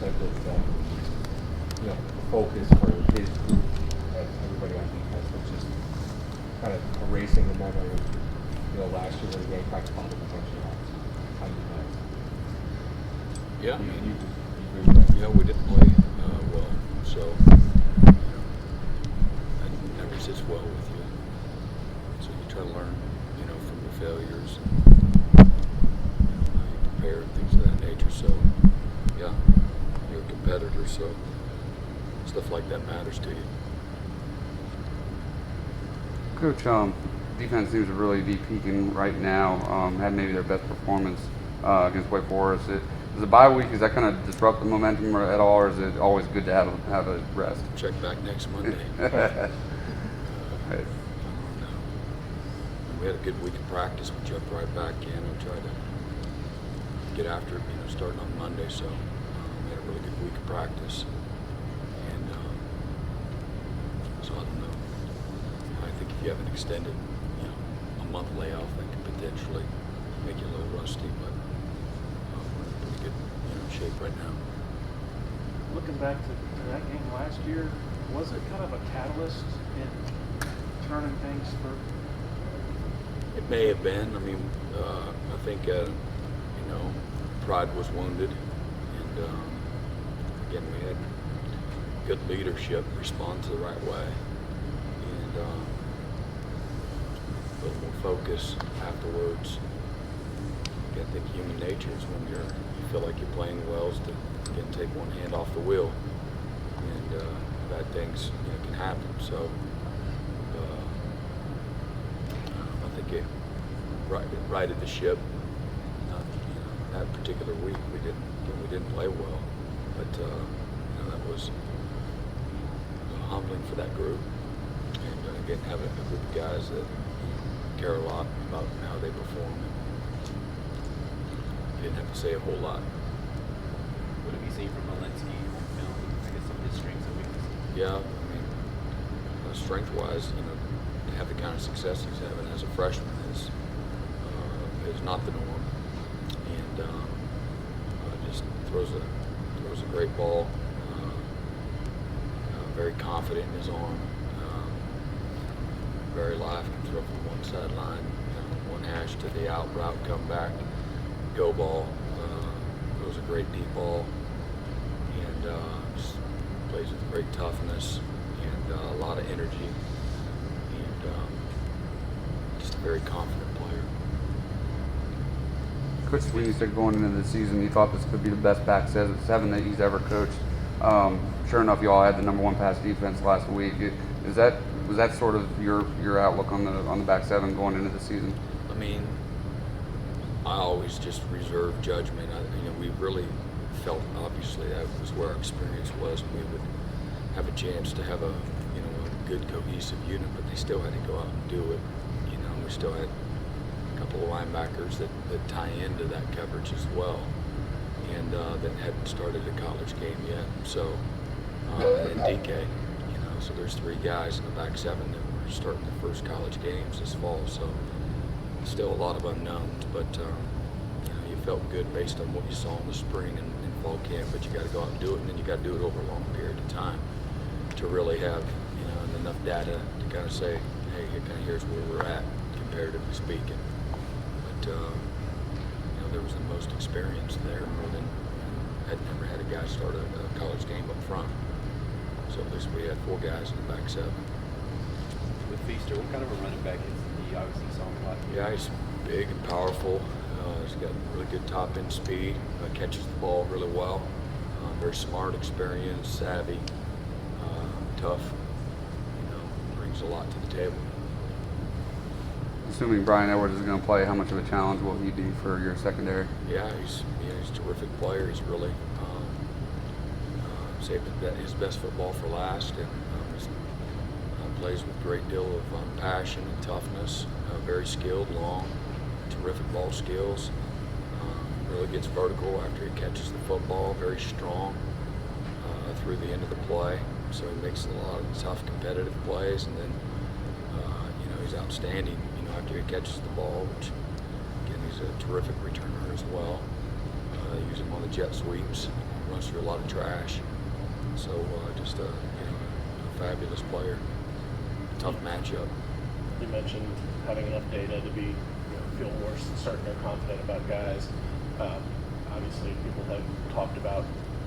said that the focus for his group, everybody on defense, was just kind of erasing the memory of last year when the Gamecocks fumbled a bunch of yards on defense. Yeah, You agree with that? yeah, we didn't play well, so that never sits well with you. So you try to learn, from your failures, and how you prepare and things of that nature. So, yeah, you're a competitor, so stuff like that matters to you. Coach, defense seems to really be peaking right now. Had maybe their best performance against Wake Forest. Is the bye week, does that kind of disrupt the momentum at all, or is it always good to have a rest? Check back next Monday. Right. We had a good week of practice. We jumped right back in and tried to get after it, starting on Monday. So we had a really good week of practice. And so I don't know. I think if you have an extended, a month layoff, that could potentially make you a little rusty. But we're in pretty good shape right now. Looking back to that game last year, was it kind of a catalyst in turning things for? It may have been. I mean, I think, pride was wounded. And, again, we had good leadership respond to the right way. And a little more focus afterwards. I think human nature is when you feel like you're playing well is to, again, take one hand off the wheel. And bad things can happen. So I think it righted the ship. That particular week we didn't play well, but that was humbling for that group. And again, having a group of guys that care a lot about how they perform. You didn't have to say a whole lot. What have you seen from Malinsky on film? I guess some of his strengths and weaknesses. Yeah, I mean, strength-wise, to have the kind of success he's having as a freshman is not the norm, and just throws a great ball. Very confident in his arm. Very live, can throw from one sideline, one hash to the out route, come back, go ball. Throws a great deep ball, and just plays with great toughness and a lot of energy, and just a very confident player. Coach Sweeney, you said going into the season you thought this could be the best back seven that he's ever coached. Sure enough, you all had the number one pass defense last week. Was that sort of your outlook on the back seven going into the season? I mean, I always just reserve judgment. We really felt obviously that was where our experience was. We would have a chance to have a good cohesive unit, but they still had to go out and do it. We still had a couple of linebackers that tie into that coverage as well, and that hadn't started a college game yet. So and DK, so there's three guys in the back seven that were starting their first college games this fall. So still a lot of unknowns, but you felt good based on what you saw in the spring and fall camp. But you got to go out and do it, and then you got to do it over a long period of time to really have enough data to kind of say, hey, here's where we're at, comparatively speaking. But there was the most experience there, more than had never had a guy start a college game up front. So at least we had four guys in the back seven. With Feaster, what kind of a running back is he? Obviously saw him a lot. Yeah, he's big and powerful. He's got really good top end speed. Catches the ball really well. Very smart, experienced, savvy, tough. Brings a lot to the table. Assuming Brian Edwards is going to play, how much of a challenge will he be for your secondary? Yeah, he's a terrific player. He's really saved his best football for last, and plays with a great deal of passion and toughness. Very skilled, long, terrific ball skills. Really gets vertical after he catches the football. Very strong through the end of the play. So he makes a lot of tough, competitive plays, and then he's outstanding. After he catches the ball, which again he's a terrific returner as well. Use him on the jet sweeps, runs through a lot of trash. So just a a fabulous player. Tough matchup. You mentioned having enough data to be, feel more certain or confident about guys. Obviously, people have talked about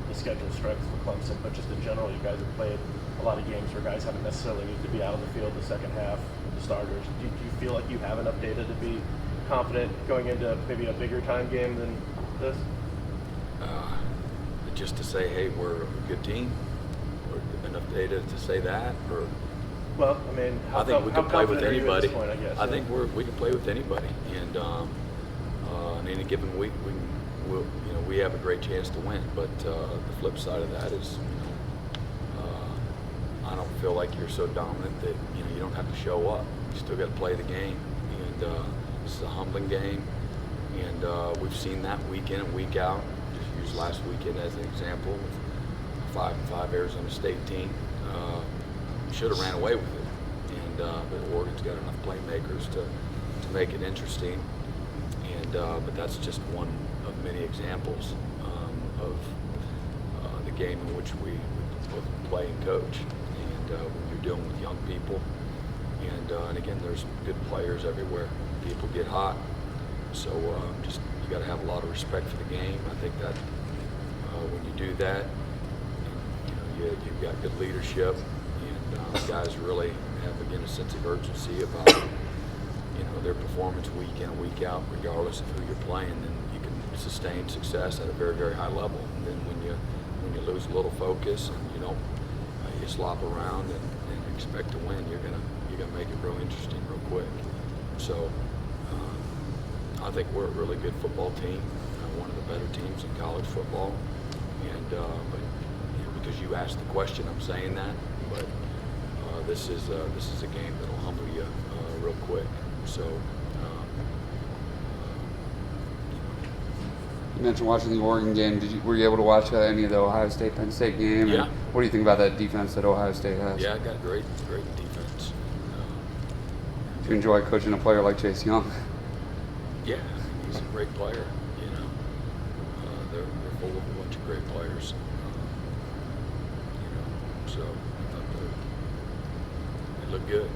the schedule strength for Clemson, but just in general, you guys have played a lot of games where guys haven't necessarily needed to be out on the field the second half, the starters. Do you feel like you have enough data to be confident going into maybe a bigger time game than this? Just to say, hey, we're a good team, or enough data to say that, or Well, I mean, I think we can play with confident are you at anybody. this point, I guess? I think we can play with anybody, and in any given week, we have a great chance to win. But the flip side of that is, I don't feel like you're so dominant that you don't have to show up. You still got to play the game, and this is a humbling game, and we've seen that week in and week out. Just use last weekend as an example. With 5-5 Arizona State team, should have ran away with it, and but Oregon's got enough playmakers to make it interesting, and but that's just one of many examples of the game in which we both play and coach. And when you're dealing with young people, and again, there's good players everywhere. People get hot, so just you got to have a lot of respect for the game. I think that when you do that, you've got good leadership, and guys really have again a sense of urgency about their performance week in and week out, regardless of who you're playing. And you can sustain success at a very, very high level. And then when you lose a little focus and you slop around and expect to win, you're gonna make it real interesting real quick. So I think we're a really good football team, one of the better teams in college football. And but because you asked the question, I'm saying that. But this is a game that'll humble you real quick. So. You mentioned watching the Oregon game. Were you able to watch any of the Ohio State Penn State game? Yeah. And what do you think about that defense that Ohio State has? Yeah, I got great defense. Do you enjoy coaching a player like Chase Young? Yeah, he's a great player. They're full of a bunch of great players. So I thought they look good.